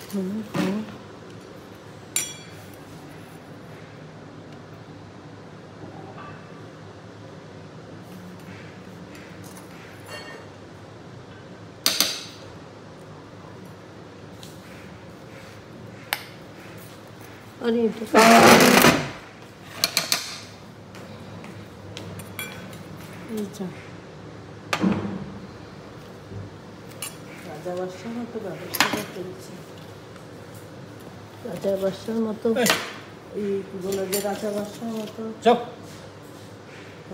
अरे तो রাজা বাদশার মতো ব্যবস্থা করেছে। রাজা বাদশার মতো এই বলে যে রাজা বাদশার মতো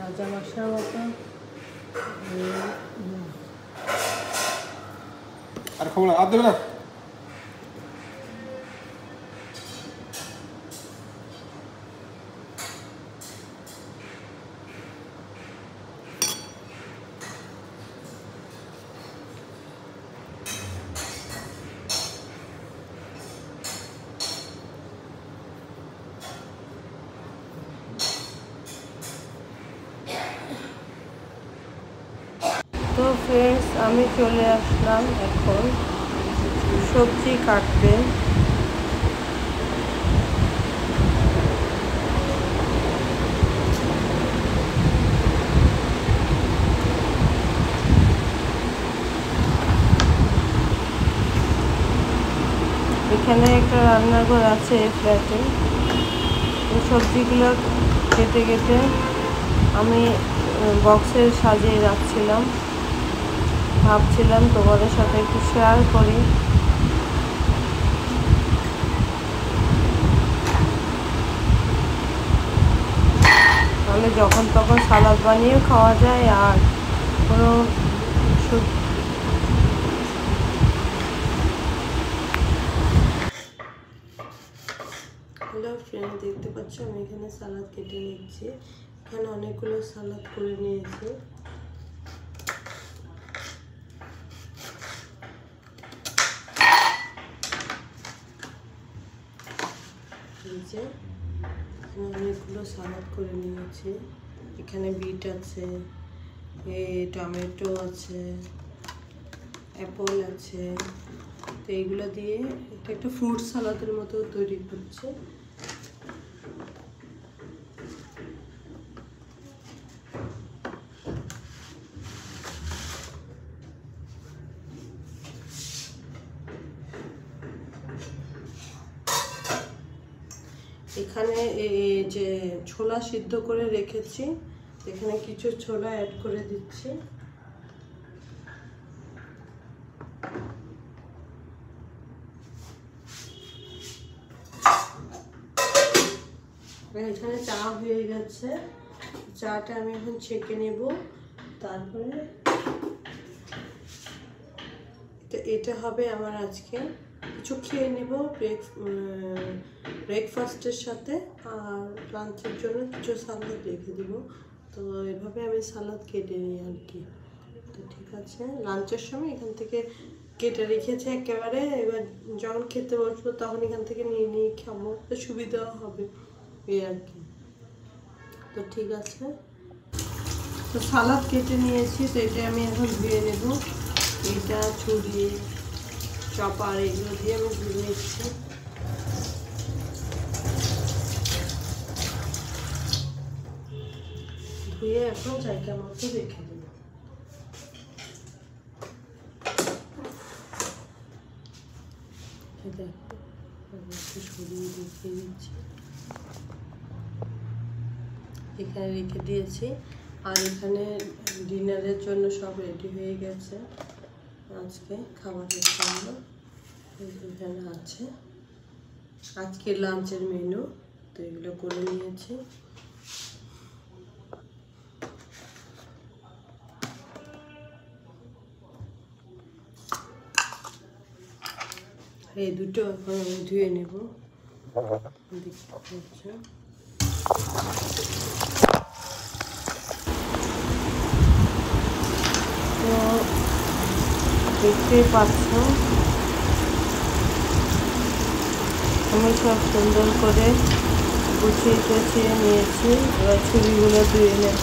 রাজা বাদশার মতো আর খবর আর দেবে না। তো फ्रेंड्स আমি চলে আসলাম এখন সবজি কাটতে। এখানে একটা রান্নাঘর আছে ফ্ল্যাটে। তো সবজিগুলো কেটে কেটে আমি বক্সে সাজিয়ে রাখছিলাম, ভাবছিলাম তোমাদের সাথে একটু শেয়ার করি। তাহলে যখন তখন সালাদ বানিয়ে খাওয়া যায় আর কোনো হ্যালো ফ্রেন্ড, দেখতে পাচ্ছ আমি এখানে সালাদ কেটে নিচ্ছি। এখানে অনেকগুলো সালাদ করে নিয়েছি। অনেকগুলো সালাদ করে নিয়েছি। এখানে বিট আছে, টমেটো আছে, অ্যাপল আছে। তো এইগুলো দিয়ে এটা একটা ফ্রুট সালাদের মতো তৈরি করছে। এখানে এই যে ছোলা সিদ্ধ করে রেখেছি, এখানে কিছু ছোলা অ্যাড করে দিচ্ছি। এখানে চা হয়ে গেছে, চাটা আমি এখন ছেঁকে নেব। তারপরে এটা হবে আমার আজকে কিছু খেয়ে নেব ব্রেকফাস্টের সাথে, আর লাঞ্চের জন্য কিছু সালাদ রেখে দেবো। তো এভাবে আমি সালাদ কেটে নিই আর কি। তো ঠিক আছে, লাঞ্চের সময় এখান থেকে কেটে রেখেছি একেবারে। এবার যখন খেতে বসবো তখন এখান থেকে নিয়ে নিয়ে খাবো, তো সুবিধাও হবে এই আর কি। তো ঠিক আছে, তো সালাদ কেটে নিয়েছি। তো এটা আমি এখন ধুয়ে নেব। এটা ছুরি চপার এগুলো দিয়ে আমি ধুয়ে নিচ্ছি। ধুয়ে এখন জায়গা মতো রেখে দেব। একটু সরিয়ে রেখে দিচ্ছি, এখানে রেখে দিয়েছি। আর এখানে ডিনারের জন্য সব রেডি হয়ে গেছে। আজকে খাবারের জন্য এখানে আছে আজকে লাঞ্চের মেনু। তো এগুলো করে নিয়েছি। এই দুটো এখন আমি ধুয়ে নেব। দেখতে পাচ্ছ তো দেখতে পাচ্ছ আমি সব সুন্দর করে গুছিয়ে গুছিয়ে নিয়েছি। এবার ছুরিগুলো ধুয়ে নেব।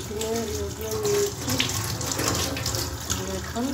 বেটে নিয়েছি। আর এখন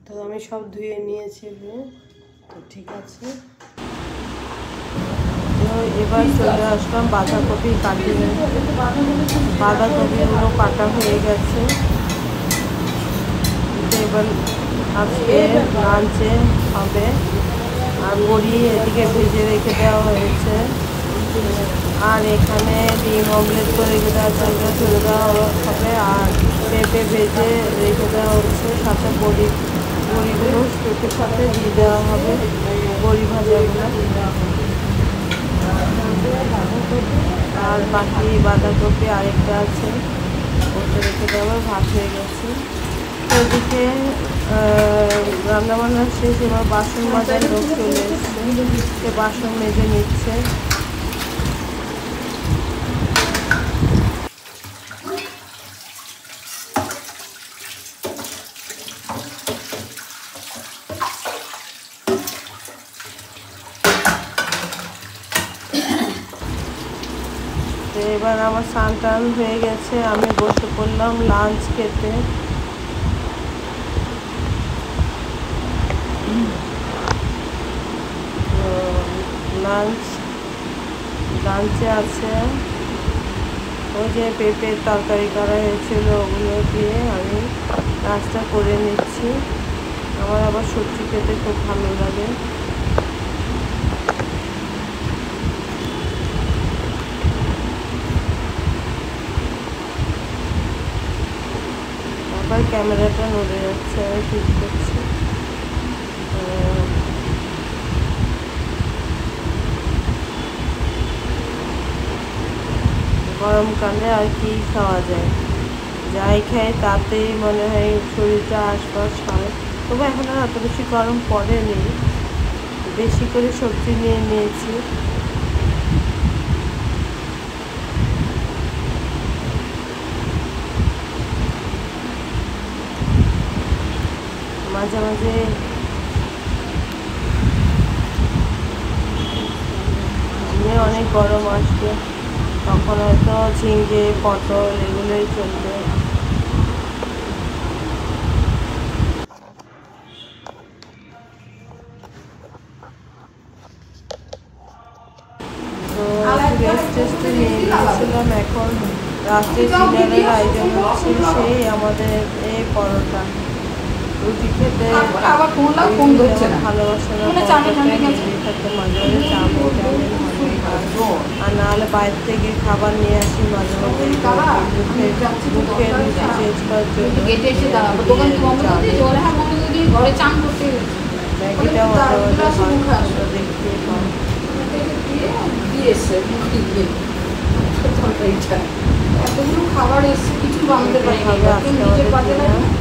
তো আমি সব ধুয়ে নিয়েছি, তো ঠিক আছে। তো এবার চলে আসলাম বাঁধাকপি কাটিয়ে। বাঁধাকপিগুলো কাটা হয়ে গেছে। তো এবার আজকে লাঞ্চে হবে। আর বড়ি এদিকে ভেজে রেখে দেওয়া হয়েছে। আর এখানে ডিম অমলেট করে রেখে দেওয়া হচ্ছে, তুলে দেওয়া হবে। আর পেঁপে ভেজে রেখে দেওয়া হচ্ছে, সাথে বড়িগুলো পেঁপের সাথে দিয়ে দেওয়া হবে, বড়ি ভাজাগুলো। আর বাকি বাঁধাকপি আরেকটা আছে, ওটা রেখে দেওয়া, ভাত হয়ে গেছে। ওদিকে রান্নাবান্না শেষ। এবার বাসন মাজার লোক চলে এসছে, সে বাসন মেজে নিচ্ছে। তো এবার আমার স্নান টান হয়ে গেছে, আমি বসে পড়লাম লাঞ্চ খেতে। লাঞ্চে আছে ওই যে পেঁপের তরকারি করা হয়েছিল, ওগুলো দিয়ে আমি নাস্তা করে নিচ্ছি। আমার আবার সবজি খেতে খুব ভালো লাগে। আবার ক্যামেরাটা নড়ে যাচ্ছে, আমি ঠিক করছি। গরমকালে আর কি খাওয়া যায়, যাই খাই তাতেই মনে হয় শরীরটা আশপাশ হয়। তবে এখন আর অত বেশি গরম পড়েনি, বেশি করে সবজি নিয়ে নিয়েছি। মাঝে মাঝে অনেক গরম আসবে, তখন হয়তো ঝিঙ্গে পটল এগুলোই চলবে। তো রেস্ট টেস্ট নিয়ে নিয়েছিলাম। এখন রাত্রে ডিনারের আয়োজন হচ্ছে, সেই আমাদের এই পরোটা। রুটি খেতে ভালোবাসে না, খেতে মাঝে মাঝে চাউমিন আর নাহলে বাইরে থেকে খাবার নিয়ে আসি মাঝে মাঝে মুখে রুচি চেঞ্জ করার জন্য। ম্যাগিটা আমরা দেখতে পাই।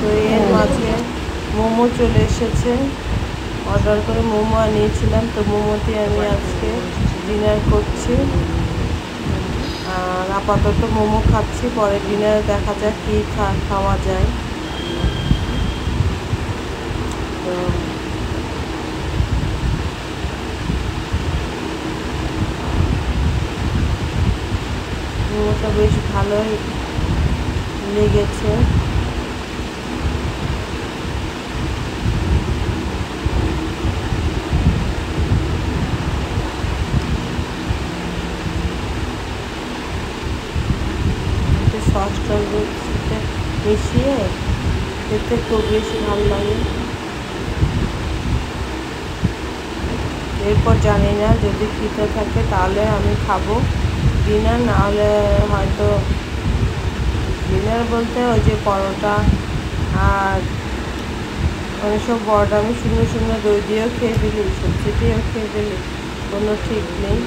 তো এর মাঝে মোমো চলে এসেছে, অর্ডার করে মোমো আনিয়েছিলাম। তো মোমোতে আমি আজকে ডিনার করছি। আর আপাতত মোমো খাচ্ছি, পরে ডিনারে দেখা যাক কী খাওয়া যায়। তো মোমোটা বেশ ভালোই লেগেছে। সসটা মিশিয়ে খেতে খুব বেশি ভালো লাগে। এরপর জানি না, যদি খিদে থাকে তাহলে আমি খাবো ডিনার, নাহলে হয়তো ডিনার বলতে ওই যে পরোটা আর অনেক সব বড়টা আমি শূন্য শূন্য দই দিয়েও খেয়ে ফেলি, সবজি দিয়েও খেয়ে ফেলি, কোনো ঠিক নেই।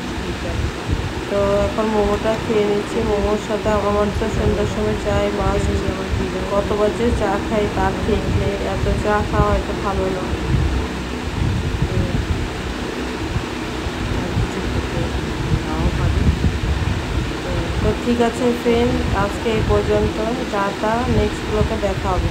তো এখন মোমোটা খেয়ে নিচ্ছি। মোমোর সাথে আমার তো সন্ধ্যার সময় চাই মাছ, কত বাজে চা খাই তার ঠিক নেই, এত চা খাওয়া হয়তো ভালো না। তো ঠিক আছে ফ্রেন্ড, আজকে এই পর্যন্ত। টাটা, নেক্সট ব্লগে দেখা হবে।